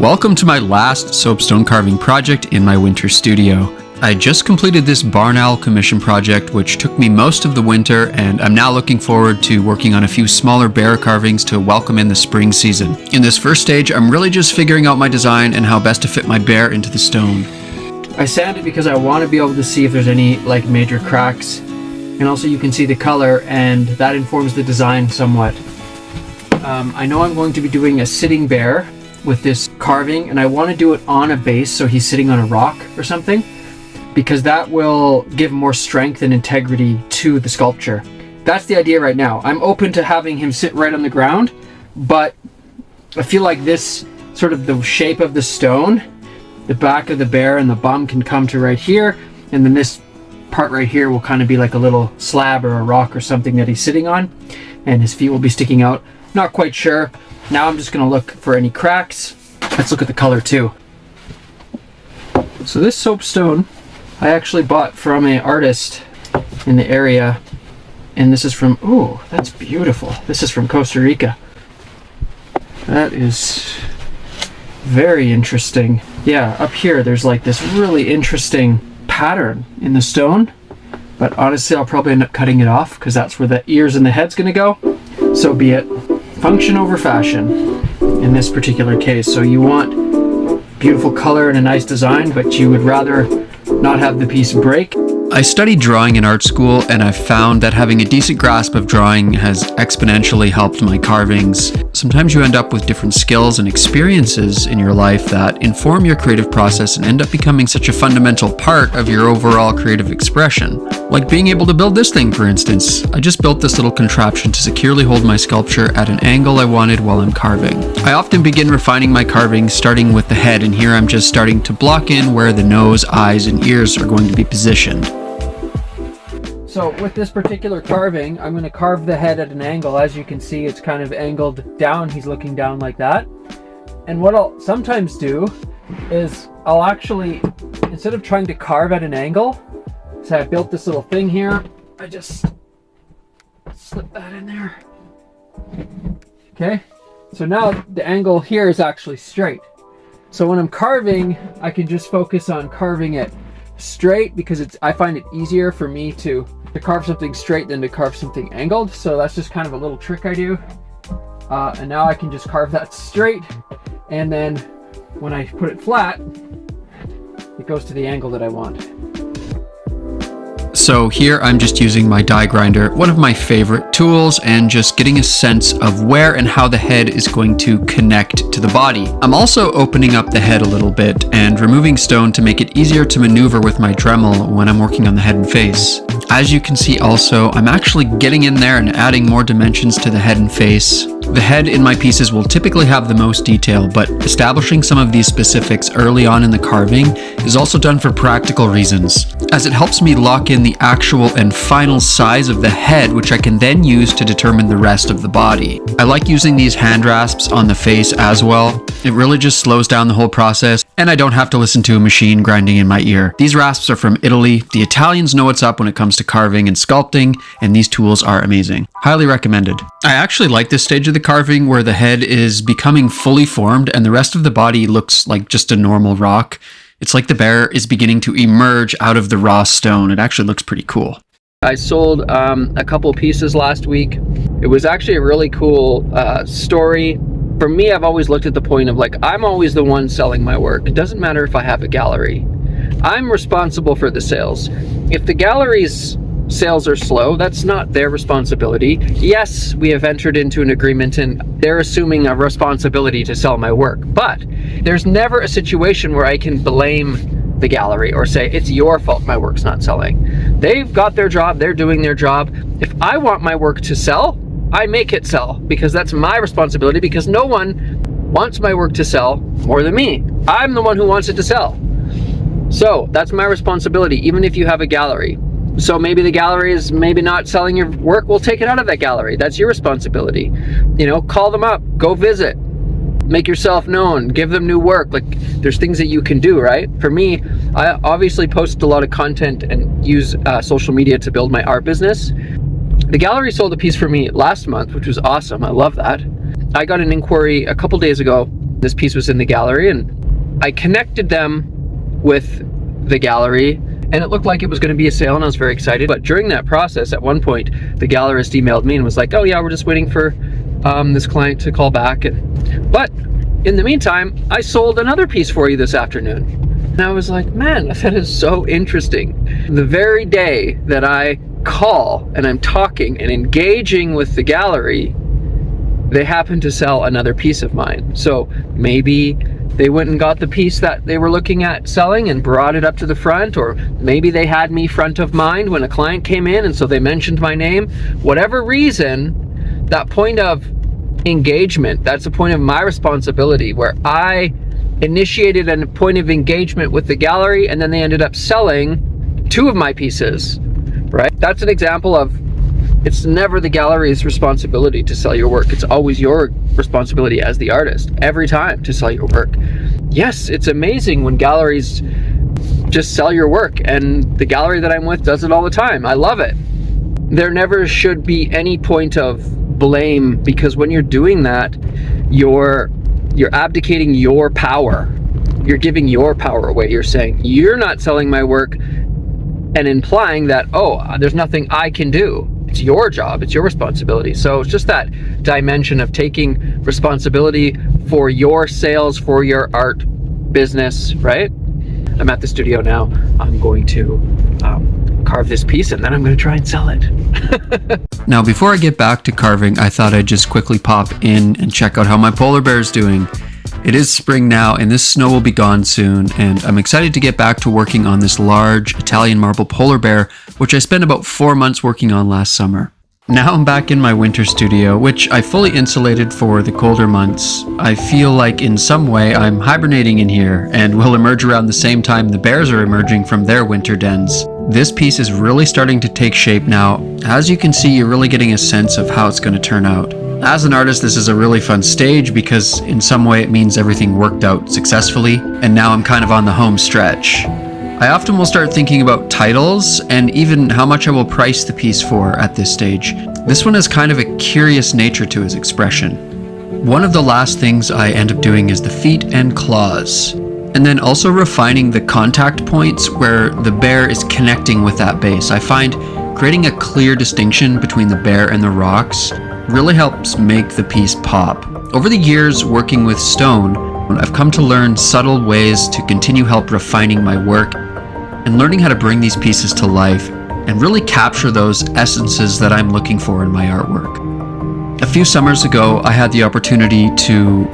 Welcome to my last soapstone carving project in my winter studio. I just completed this barn owl commission project, which took me most of the winter, and I'm now looking forward to working on a few smaller bear carvings to welcome in the spring season. In this first stage, I'm really just figuring out my design and how best to fit my bear into the stone. I sanded because I want to be able to see if there's any major cracks, and also you can see the color, and that informs the design somewhat. I know I'm going to be doing a sitting bear with this carving, and I want to do it on a base so he's sitting on a rock or something, because that will give more strength and integrity to the sculpture. That's the idea right now. I'm open to having him sit right on the ground, but I feel like this sort of the shape of the stone, the back of the bear and the bum can come to right here, and then this part right here will kind of be like a little slab or a rock or something that he's sitting on, and his feet will be sticking out. Not quite sure. Now I'm just going to look for any cracks. Let's look at the color too. So this soapstone I actually bought from an artist in the area, and this is from, oh, that's beautiful. This is from Costa Rica. That is very interesting. Yeah, up here there's like this really interesting pattern in the stone, but honestly I'll probably end up cutting it off because that's where the ears and the head's gonna go. So be it. Function over fashion in this particular case. So you want beautiful color and a nice design, but you would rather not have the piece break. I studied drawing in art school, and I've found that having a decent grasp of drawing has exponentially helped my carvings. Sometimes you end up with different skills and experiences in your life that inform your creative process and end up becoming such a fundamental part of your overall creative expression. Like being able to build this thing, for instance. I just built this little contraption to securely hold my sculpture at an angle I wanted while I'm carving. I often begin refining my carvings starting with the head, and here I'm just starting to block in where the nose, eyes, and ears are going to be positioned. So with this particular carving, I'm going to carve the head at an angle. As you can see, it's kind of angled down. He's looking down like that. And what I'll sometimes do is I'll actually, instead of trying to carve at an angle, so I built this little thing here, I just slip that in there. Okay, so now the angle here is actually straight. So when I'm carving, I can just focus on carving it straight because I find it easier for me to carve something straight than to carve something angled. So that's just kind of a little trick I do. And now I can just carve that straight, and then when I put it flat, it goes to the angle that I want. So here I'm just using my die grinder, one of my favorite tools, and just getting a sense of where and how the head is going to connect to the body. I'm also opening up the head a little bit and removing stone to make it easier to maneuver with my Dremel when I'm working on the head and face. As you can see also, I'm actually getting in there and adding more dimensions to the head and face. The head in my pieces will typically have the most detail, but establishing some of these specifics early on in the carving is also done for practical reasons, as it helps me lock in the actual and final size of the head, which I can then use to determine the rest of the body. I like using these hand rasps on the face as well. It really just slows down the whole process, and I don't have to listen to a machine grinding in my ear. These rasps are from Italy. The Italians know what's up when it comes to carving and sculpting, and these tools are amazing. Highly recommended. I actually like this stage of the carving where the head is becoming fully formed and the rest of the body looks like just a normal rock. It's like the bear is beginning to emerge out of the raw stone. It actually looks pretty cool. I sold a couple pieces last week. It was actually a really cool story. For me, I've always looked at the point of I'm always the one selling my work. It doesn't matter if I have a gallery. I'm responsible for the sales. If the gallery's sales are slow, that's not their responsibility. Yes, we have entered into an agreement and they're assuming a responsibility to sell my work, but there's never a situation where I can blame the gallery or say it's your fault my work's not selling. They've got their job, they're doing their job. If I want my work to sell, I make it sell because that's my responsibility, because no one wants my work to sell more than me. I'm the one who wants it to sell. So that's my responsibility, even if you have a gallery. So maybe the gallery is maybe not selling your work, we'll take it out of that gallery. That's your responsibility. You know, call them up, go visit, make yourself known, give them new work. There's things that you can do, right? For me, I obviously post a lot of content and use social media to build my art business. The gallery sold a piece for me last month, which was awesome. I love that. I got an inquiry a couple days ago This piece was in the gallery, and I connected them with the gallery, and it looked like it was going to be a sale, and I was very excited. But during that process, at one point, the gallerist emailed me and was like, oh yeah, we're just waiting for this client to call back. But in the meantime, I sold another piece for you this afternoon. And I was like, man, that is so interesting. The very day that I call and I'm talking and engaging with the gallery, they happen to sell another piece of mine. So maybe they went and got the piece that they were looking at selling and brought it up to the front, or maybe they had me front of mind when a client came in and so they mentioned my name. Whatever reason, that point of engagement, that's a point of my responsibility where I initiated a point of engagement with the gallery, and then they ended up selling two of my pieces, right? That's an example of, it's never the gallery's responsibility to sell your work. It's always your responsibility as the artist, every time, to sell your work. Yes, it's amazing when galleries just sell your work, and the gallery that I'm with does it all the time. I love it. There never should be any point of blame, because when you're doing that, you're abdicating your power. You're giving your power away. You're saying, you're not selling my work, and implying that, oh, there's nothing I can do. It's your job, it's your responsibility. So it's just that dimension of taking responsibility for your sales, for your art business, right? I'm at the studio now. I'm going to carve this piece, and then I'm going to try and sell it. Now, before I get back to carving, I thought I'd just quickly pop in and check out how my polar bear is doing. It is spring now, and this snow will be gone soon, and I'm excited to get back to working on this large Italian marble polar bear, which I spent about 4 months working on last summer. Now I'm back in my winter studio, which I fully insulated for the colder months. I feel like in some way I'm hibernating in here, and will emerge around the same time the bears are emerging from their winter dens. This piece is really starting to take shape now. As you can see, you're really getting a sense of how it's going to turn out. As an artist, this is a really fun stage because in some way it means everything worked out successfully, and now I'm kind of on the home stretch. I often will start thinking about titles and even how much I will price the piece for at this stage. This one has kind of a curious nature to its expression. One of the last things I end up doing is the feet and claws, and then also refining the contact points where the bear is connecting with that base. I find creating a clear distinction between the bear and the rocks really helps make the piece pop. Over the years working with stone, I've come to learn subtle ways to continue help refining my work and learning how to bring these pieces to life and really capture those essences that I'm looking for in my artwork. A few summers ago, I had the opportunity to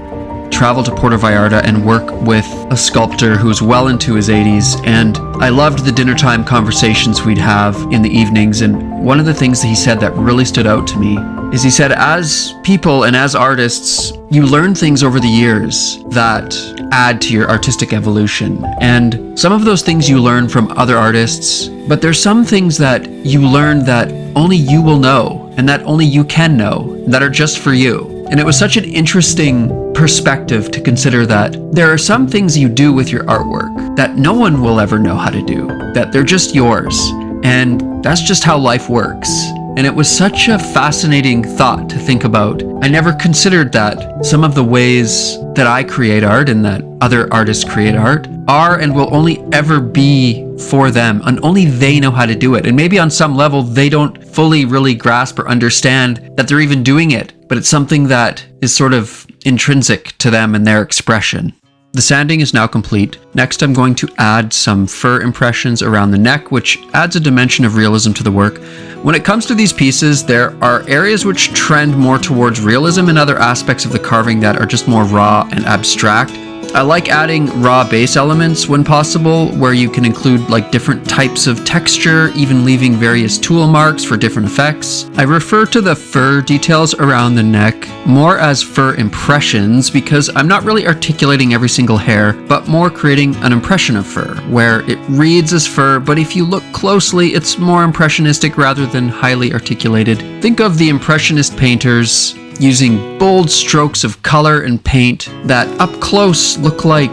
travel to Puerto Vallarta and work with a sculptor who's well into his 80s, and I loved the dinner time conversations we'd have in the evenings. And one of the things that he said that really stood out to me is he said, as people and as artists, you learn things over the years that add to your artistic evolution. And some of those things you learn from other artists, but there's some things that you learn that only you will know and that only you can know, that are just for you. And it was such an interesting perspective to consider that there are some things you do with your artwork that no one will ever know how to do, that they're just yours. And that's just how life works. And it was such a fascinating thought to think about. I never considered that some of the ways that I create art and that other artists create art are and will only ever be for them, and only they know how to do it. And maybe on some level, they don't fully really grasp or understand that they're even doing it, but it's something that is sort of intrinsic to them and their expression. The sanding is now complete. Next, I'm going to add some fur impressions around the neck, which adds a dimension of realism to the work. When it comes to these pieces, there are areas which trend more towards realism and other aspects of the carving that are just more raw and abstract. I like adding raw base elements when possible, where you can include like different types of texture, even leaving various tool marks for different effects. I refer to the fur details around the neck more as fur impressions because I'm not really articulating every single hair, but more creating an impression of fur, where it reads as fur, but if you look closely, it's more impressionistic rather than highly articulated. Think of the impressionist painters using bold strokes of color and paint that up close look like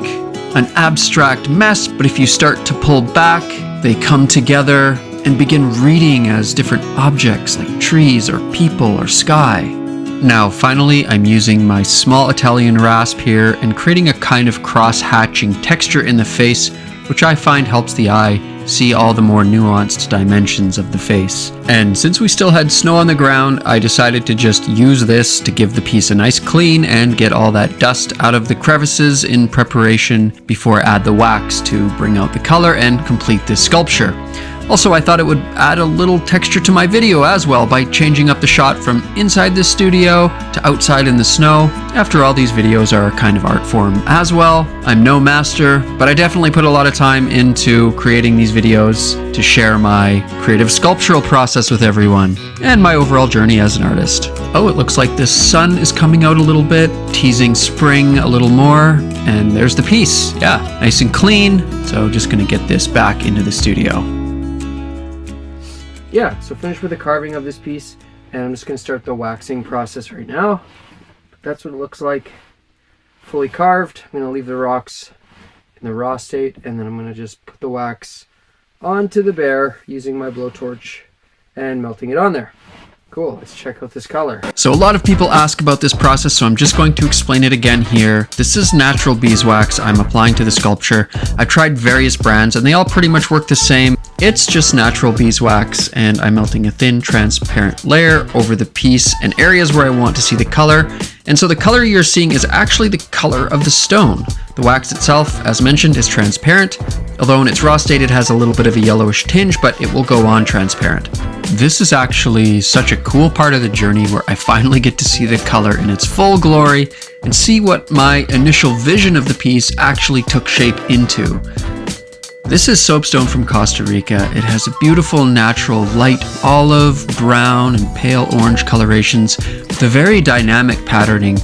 an abstract mess, but if you start to pull back, they come together and begin reading as different objects like trees or people or sky. Now finally, I'm using my small Italian rasp here and creating a kind of cross-hatching texture in the face, which I find helps the eye see all the more nuanced dimensions of the face. And since we still had snow on the ground, I decided to just use this to give the piece a nice clean and get all that dust out of the crevices in preparation before I add the wax to bring out the color and complete this sculpture. Also, I thought it would add a little texture to my video as well by changing up the shot from inside the studio to outside in the snow. After all, these videos are a kind of art form as well. I'm no master, but I definitely put a lot of time into creating these videos to share my creative sculptural process with everyone and my overall journey as an artist. Oh, it looks like the sun is coming out a little bit, teasing spring a little more, and there's the piece. Yeah, nice and clean. So just gonna get this back into the studio. Yeah, so finished with the carving of this piece, and I'm just going to start the waxing process right now. That's what it looks like, fully carved. I'm going to leave the rocks in the raw state, and then I'm going to just put the wax onto the bear using my blowtorch and melting it on there. Cool, let's check out this color. So a lot of people ask about this process, so I'm just going to explain it again here. This is natural beeswax I'm applying to the sculpture. I tried various brands and they all pretty much work the same. It's just natural beeswax, and I'm melting a thin transparent layer over the piece and areas where I want to see the color. And so the color you're seeing is actually the color of the stone. The wax itself, as mentioned, is transparent, although in its raw state it has a little bit of a yellowish tinge, but it will go on transparent. This is actually such a cool part of the journey where I finally get to see the color in its full glory and see what my initial vision of the piece actually took shape into. This is soapstone from Costa Rica. It has a beautiful natural light olive, brown, and pale orange colorations with a very dynamic patterning.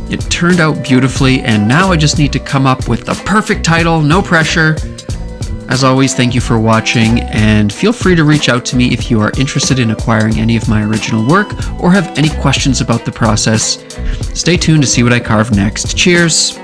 It turned out beautifully, and now I just need to come up with the perfect title, no pressure. As always, thank you for watching, and feel free to reach out to me if you are interested in acquiring any of my original work or have any questions about the process. Stay tuned to see what I carve next. Cheers!